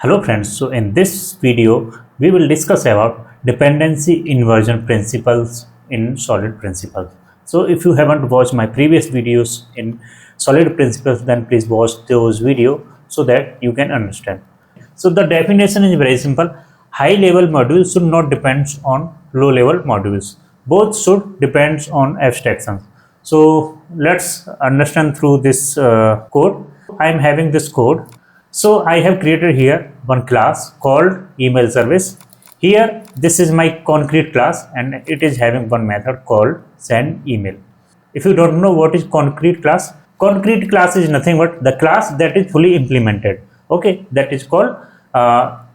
Hello friends, so in this video we will discuss about dependency inversion principles in solid principles. So if you haven't watched my previous videos in solid principles, then please watch those videos so that you can understand. So the definition is very simple. High level modules should not depend on low level modules. Both should depend on abstractions. So let's understand through this code. I am having this code. So I have created here one class called email service. Here this is my concrete class and it is having one method called send email. If you don't know what is concrete class is nothing but the class that is fully implemented. Okay, that is called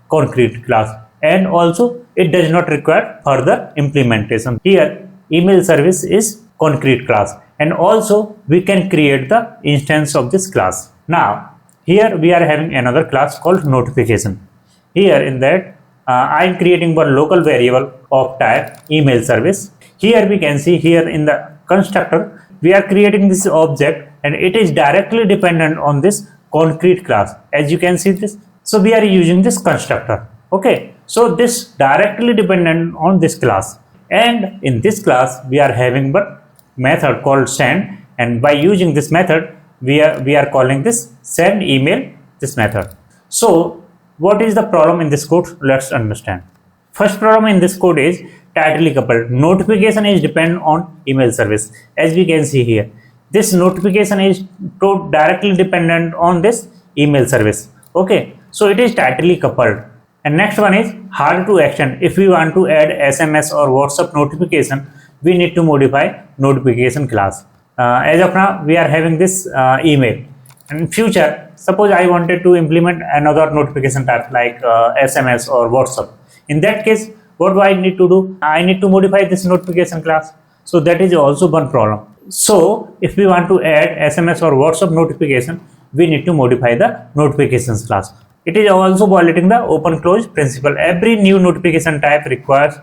concrete class, and also it does not require further implementation. Here email service is concrete class, and also we can create the instance of this class. Now here we are having another class called notification. Here in that I am creating one local variable of type email service. Here we can see here in the constructor we are creating this object and it is directly dependent on this concrete class. As you can see this, so we are using this constructor. Okay, so this directly dependent on this class, and in this class we are having one method called send, and by using this method we are calling this send email, this method. So what is the problem in this code? Let's understand. First problem in this code is tightly coupled. Notification is dependent on email service. As we can see here, this notification is directly dependent on this email service. Okay, so it is tightly coupled. And next one is hard to extend. If we want to add SMS or WhatsApp notification, we need to modify notification class. As of now we are having this email, and in future suppose I wanted to implement another notification type like SMS or WhatsApp. In that case, what do I need to do? I need to modify this notification class. So that is also one problem. So if we want to add SMS or WhatsApp notification, we need to modify the notifications class. It is also violating the open close principle. Every new notification type requires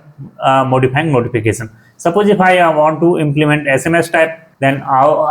modifying notification. Suppose if I want to implement SMS type, then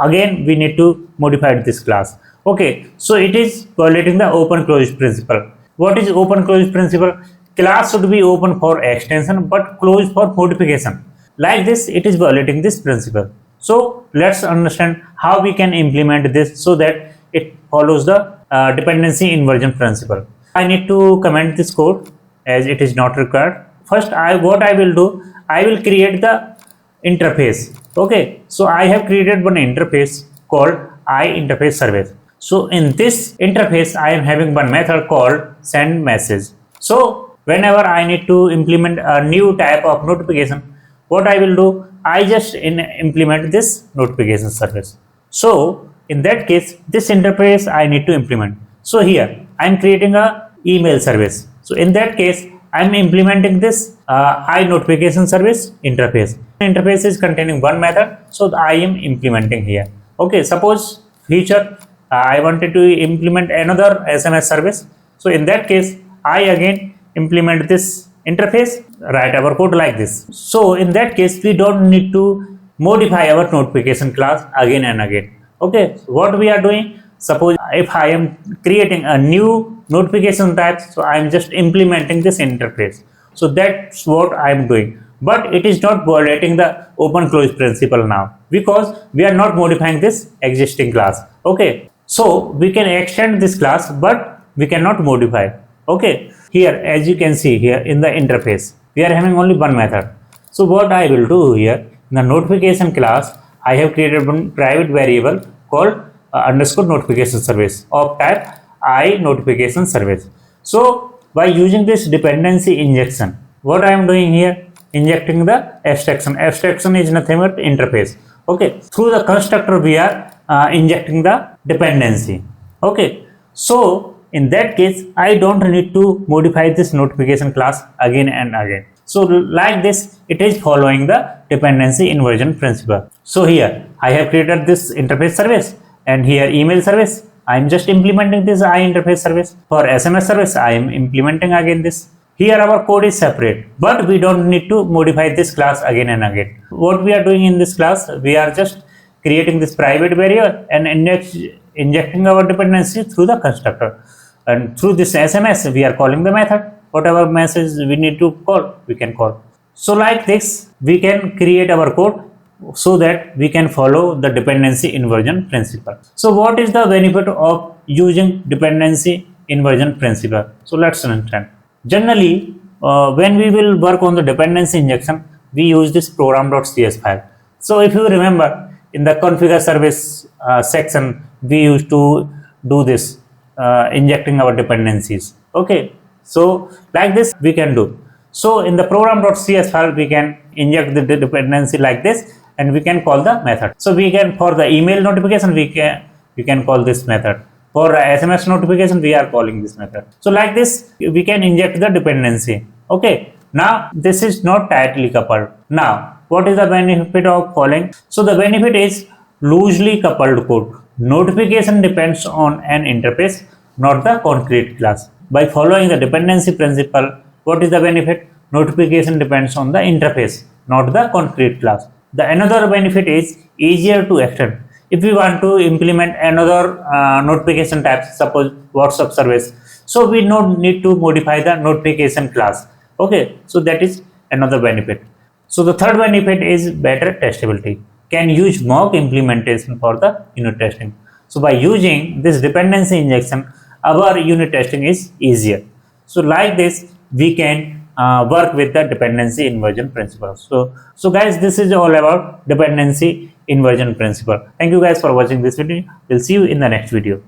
again we need to modify this class. Okay, so it is violating the open close principle. What is open close principle? Class should be open for extension but closed for modification. Like this, it is violating this principle. So let's understand how we can implement this so that it follows the dependency inversion principle. I need to comment this code as it is not required. First, what I will do, I will create the interface. Okay, so I have created one interface called interface service. So in this interface I am having one method called send message. So whenever I need to implement a new type of notification, what I will do, I just implement this notification service. So in that case, this interface I need to implement. So here I am creating a email service. So in that case, I am implementing this notification service interface. Interface is containing one method, so I am implementing here. Okay, suppose future I wanted to implement another SMS service. So in that case, I again implement this interface, write our code like this. So in that case, we don't need to modify our notification class again and again. Okay, so what we are doing, suppose if I am creating a new notification type, so I am just implementing this interface. So that's what I am doing, but it is not violating the open close principle now because we are not modifying this existing class. Okay, so we can extend this class but we cannot modify. Okay, here as you can see here in the interface we are having only one method. So what I will do here, in the notification class I have created one private variable called underscore notification service of type notification service. So by using this dependency injection, what I am doing here, injecting the abstraction. Abstraction is nothing but interface. Okay, through the constructor we are injecting the dependency. Okay, so in that case I don't need to modify this notification class again and again. So like this, it is following the dependency inversion principle. So here I have created this interface service, and here email service I am just implementing this interface service. For SMS service I am implementing again this. Here our code is separate, but we don't need to modify this class again and again. What we are doing in this class, we are just creating this private variable and injecting our dependency through the constructor. and through this SMS we are calling the method. Whatever message we need to call, we can call. So like this, we can create our code so that we can follow the dependency inversion principle. So what is the benefit of using dependency inversion principle? So let's understand. Generally, when we will work on the dependency injection, we use this program.cs file. So if you remember, in the configure service section, we used to do this, injecting our dependencies. Okay, so like this we can do. So in the program.cs file, we can inject the dependency like this, and we can call the method. So we can, for the email notification, we can call this method. For SMS notification, we are calling this method. So like this, we can inject the dependency. Okay. Now this is not tightly coupled. Now what is the benefit of calling? So the benefit is loosely coupled code. Notification depends on an interface, not the concrete class. By following the dependency principle, what is the benefit? Notification depends on the interface, not the concrete class. The another benefit is easier to extend. If we want to implement another notification type, suppose WhatsApp service, so we don't need to modify the notification class. Okay, so that is another benefit. So the third benefit is better testability. Can use mock implementation for the unit testing. So by using this dependency injection, our unit testing is easier. So like this, we can work with the dependency inversion principle. So guys, this is all about dependency inversion principle. Thank you guys for watching this video. We'll see you in the next video.